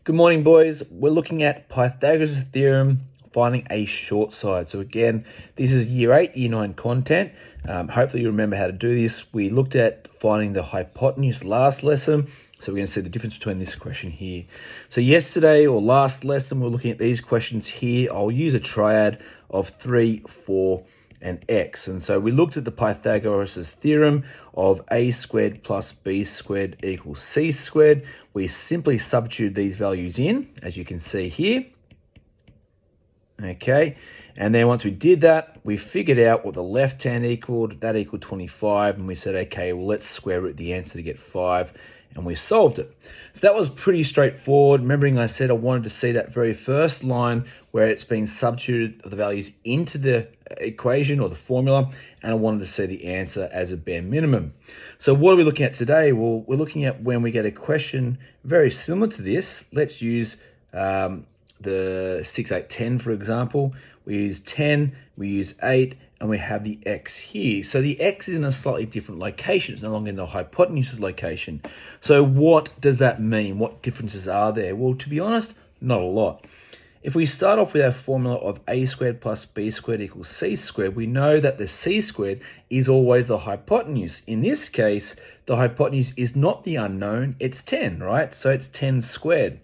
Good morning, boys. We're looking at Pythagoras' theorem, finding a short side. So again, this is year 8, year 9 content. Hopefully you remember how to do this. We looked at finding the hypotenuse last lesson. So we're going to see the difference between this question here. So yesterday or last lesson, we're looking at these questions here. I'll use a triad of 3, 4, and x. And so we looked at the Pythagoras' theorem of a squared plus b squared equals c squared. We simply substituted these values in, as you can see here. Okay, and then once we did that, we figured out what the left hand equaled. That equaled 25, and we said, okay, well, let's square root the answer to get 5, and we solved it. So that was pretty straightforward. Remembering I said I wanted to see that very first line where it's been substituted the values into the equation or the formula, and I wanted to see the answer as a bare minimum. So what are we looking at today? Well, we're looking at when we get a question very similar to this. Let's use the 6, 8, 10, for example. We use 10, we use 8, and we have the x here. So the x is in a slightly different location. It's no longer in the hypotenuse's location. So what does that mean? What differences are there? Well, to be honest, not a lot. If we start off with our formula of a squared plus b squared equals c squared, we know that the c squared is always the hypotenuse. In this case, the hypotenuse is not the unknown, it's 10, right? So it's 10 squared.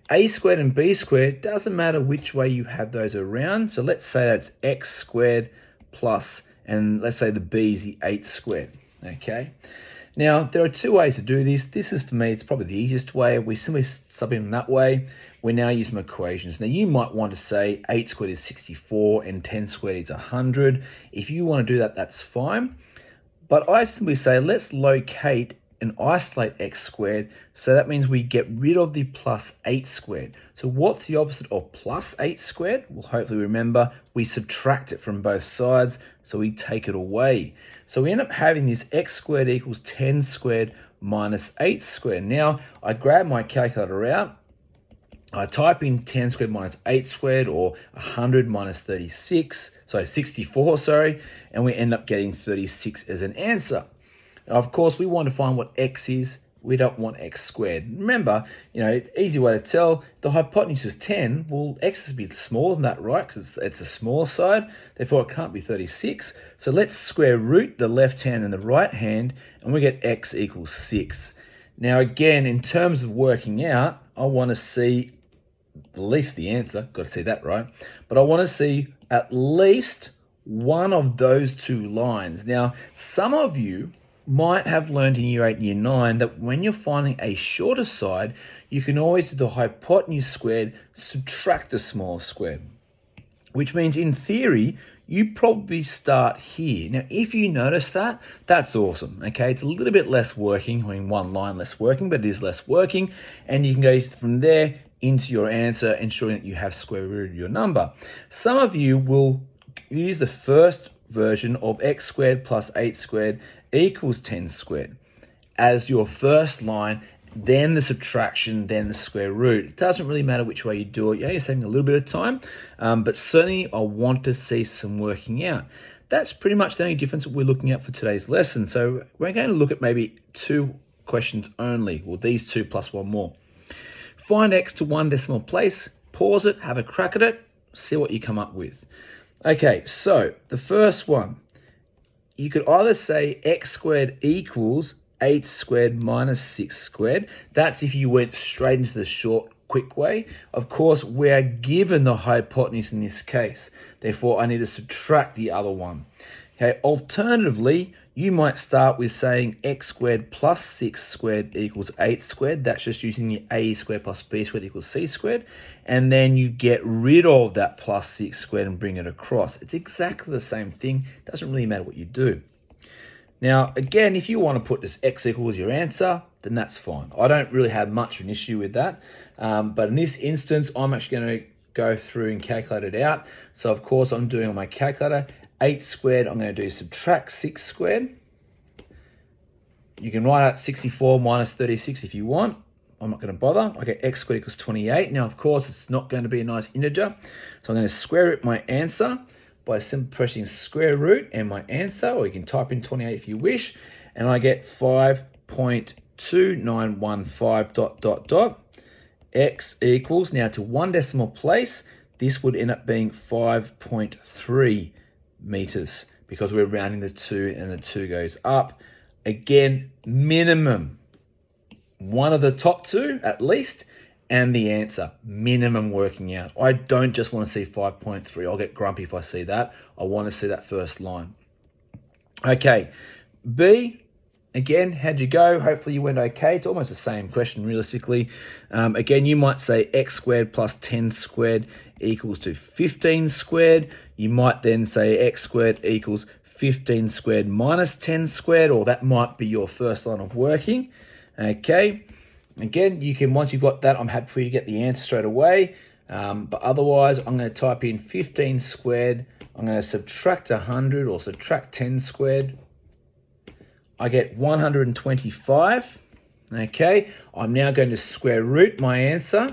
A squared and b squared, doesn't matter which way you have those around. So let's say that's x squared plus, and let's say the b is the 8 squared, okay? Now, there are two ways to do this. This is, for me, it's probably the easiest way. We simply sub in that way. We now use some equations. Now, you might want to say 8 squared is 64 and 10 squared is 100. If you want to do that, that's fine. But I simply say, let's locate and isolate x squared. So that means we get rid of the plus 8 squared. So what's the opposite of plus 8 squared? Well, hopefully remember, we subtract it from both sides. So we take it away. So we end up having this x squared equals 10 squared minus 8 squared. Now, I grab my calculator out. I type in 10 squared minus 8 squared, or 100 minus 64, and we end up getting 36 as an answer. Now, of course, we want to find what x is. We don't want x squared. Remember, easy way to tell, the hypotenuse is 10. Well, x is a bit smaller than that, right? Because it's a smaller side. Therefore, it can't be 36. So let's square root the left hand and the right hand, and we get x equals 6. Now, again, in terms of working out, I want to see at least the answer. Got to see that, right? But I want to see at least one of those two lines. Now, some of you might have learned in year 8 and year 9 that when you're finding a shorter side, you can always do the hypotenuse squared, subtract the small squared, which means in theory, you probably start here. Now, if you notice that, that's awesome, okay? It's a little bit less working, one line less working, but it is less working, and you can go from there into your answer, ensuring that you have square root of your number. Some of you will use the first version of x squared plus 8 squared equals 10 squared as your first line, then the subtraction, then the square root. It doesn't really matter which way you do it. You're saving a little bit of time, but certainly I want to see some working out. That's pretty much the only difference that we're looking at for today's lesson. So we're going to look at maybe 2 questions only, or these 2 plus one more. Find x to 1 decimal place, pause it, have a crack at it, see what you come up with. Okay, so the first one, you could either say x squared equals 8 squared minus 6 squared. That's if you went straight into the short, quick way. Of course, we're given the hypotenuse in this case. Therefore, I need to subtract the other one. Okay, alternatively, you might start with saying x squared plus 6 squared equals 8 squared. That's just using the a squared plus b squared equals c squared. And then you get rid of that plus 6 squared and bring it across. It's exactly the same thing. Doesn't really matter what you do. Now, again, if you want to put this x equals your answer, then that's fine. I don't really have much of an issue with that. But in this instance, I'm actually going to go through and calculate it out. So, of course, I'm doing on my calculator. 8 squared, I'm going to do subtract 6 squared. You can write out 64 minus 36 if you want. I'm not going to bother. I get x squared equals 28. Now, of course, it's not going to be a nice integer. So I'm going to square root my answer by simply pressing square root and my answer, or you can type in 28 if you wish. And I get 5.2915 ... x equals, now to one decimal place, this would end up being 5.3 meters because we're rounding the 2 and the 2 goes up. Again, minimum one of the top two at least, and the answer, minimum working out. I don't just want to see 5.3. I'll get grumpy if I see that. I want to see that first line. Okay, B, again, how'd you go? Hopefully you went okay. It's almost the same question realistically. Again, you might say x squared plus 10 squared equals to 15 squared. You might then say x squared equals 15 squared minus 10 squared, or that might be your first line of working. Okay, again, you can, once you've got that, I'm happy for you to get the answer straight away. But otherwise, I'm going to type in 15 squared. I'm going to subtract 100 or subtract 10 squared. I get 125. Okay, I'm now going to square root my answer.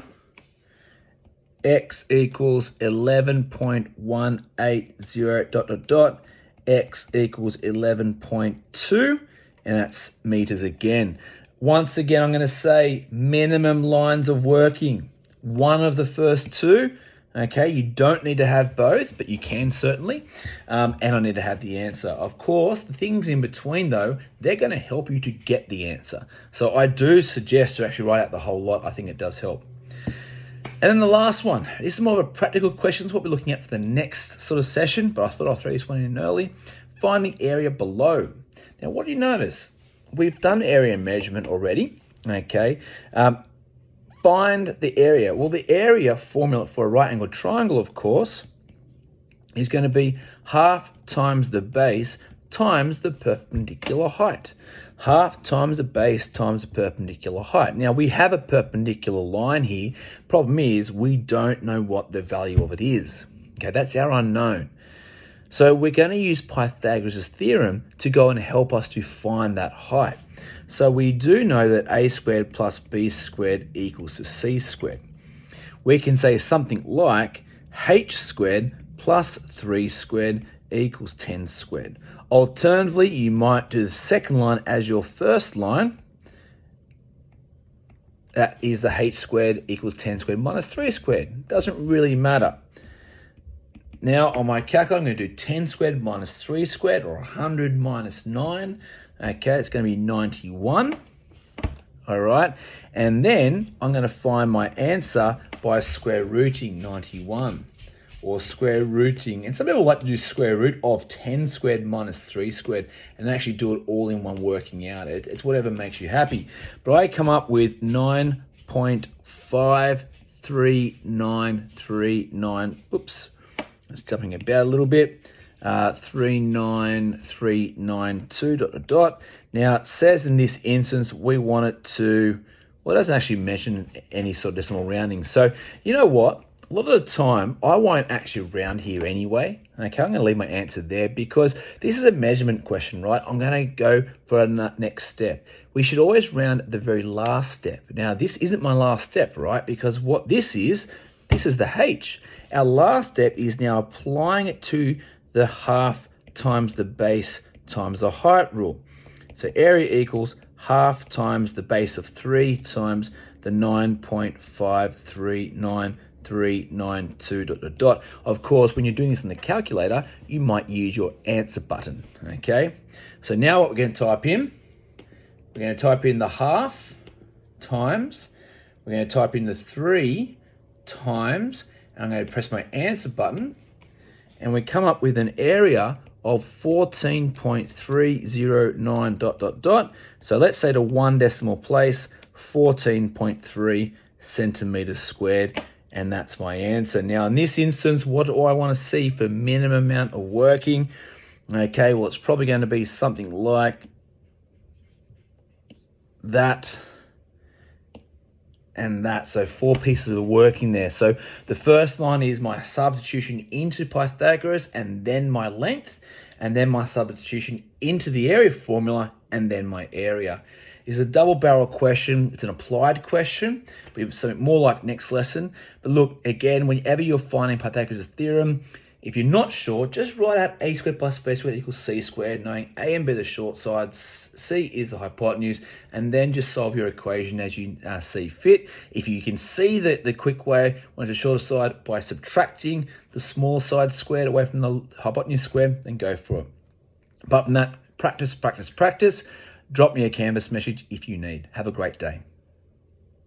X equals 11.180 ... X equals 11.2, and that's meters again. Once again, I'm going to say minimum lines of working. One of the first two. Okay, you don't need to have both, but you can certainly. And I need to have the answer. Of course, the things in between, though, they're going to help you to get the answer. So I do suggest to actually write out the whole lot. I think it does help. And then the last one. This is more of a practical question. It's what we're looking at for the next sort of session, but I thought I'll throw this one in early. Find the area below. Now, what do you notice? We've done area measurement already. Okay. Find the area. Well, the area formula for a right angled triangle, of course, is going to be half times the base times the perpendicular height. Half times the base times the perpendicular height. Now, we have a perpendicular line here. Problem is, we don't know what the value of it is. Okay, that's our unknown. So we're going to use Pythagoras' theorem to go and help us to find that height. So we do know that a squared plus b squared equals to c squared. We can say something like h squared plus 3 squared equals 10 squared. Alternatively, you might do the second line as your first line. That is the h squared equals 10 squared minus 3 squared. Doesn't really matter. Now, on my calculator, I'm going to do 10 squared minus 3 squared, or 100 minus 9. Okay, it's going to be 91. All right. And then I'm going to find my answer by square rooting 91. Or square rooting, and some people like to do square root of 10 squared minus 3 squared and actually do it all in one working out. It's whatever makes you happy. But I come up with 9.53939. Oops, it's jumping about a little bit. 39392 ... Now it says in this instance we want it to, well, it doesn't actually mention any sort of decimal rounding. So you know what? A lot of the time, I won't actually round here anyway. Okay, I'm going to leave my answer there because this is a measurement question, right? I'm going to go for a next step. We should always round the very last step. Now, this isn't my last step, right? Because what this is the h. Our last step is now applying it to the half times the base times the height rule. So area equals half times the base of 3 times the 9.539.392 ... Of course, when you're doing this in the calculator, you might use your answer button. Okay, so now what we're going to type in, we're going to type in the half times, we're going to type in the 3 times, and I'm going to press my answer button, and we come up with an area of 14.309 ... So let's say to one decimal place, 14.3 centimeters squared. And that's my answer. Now, in this instance, what do I want to see for minimum amount of working? Okay, well, it's probably going to be something like that and that. So 4 pieces of working there. So the first line is my substitution into Pythagoras and then my length, and then my substitution into the area formula and then my area. It's a double barrel question. It's an applied question, but it's something more like next lesson. But look, again, whenever you're finding Pythagoras' theorem, If you're not sure, just write out a squared plus b squared equals c squared, knowing a and b are the short sides, c is the hypotenuse, and then just solve your equation as you see fit. If you can see the quick way, when it's the shorter side, by subtracting the small side squared away from the hypotenuse squared, then go for it. Apart from that, practice, practice, practice. Drop me a Canvas message if you need. Have a great day.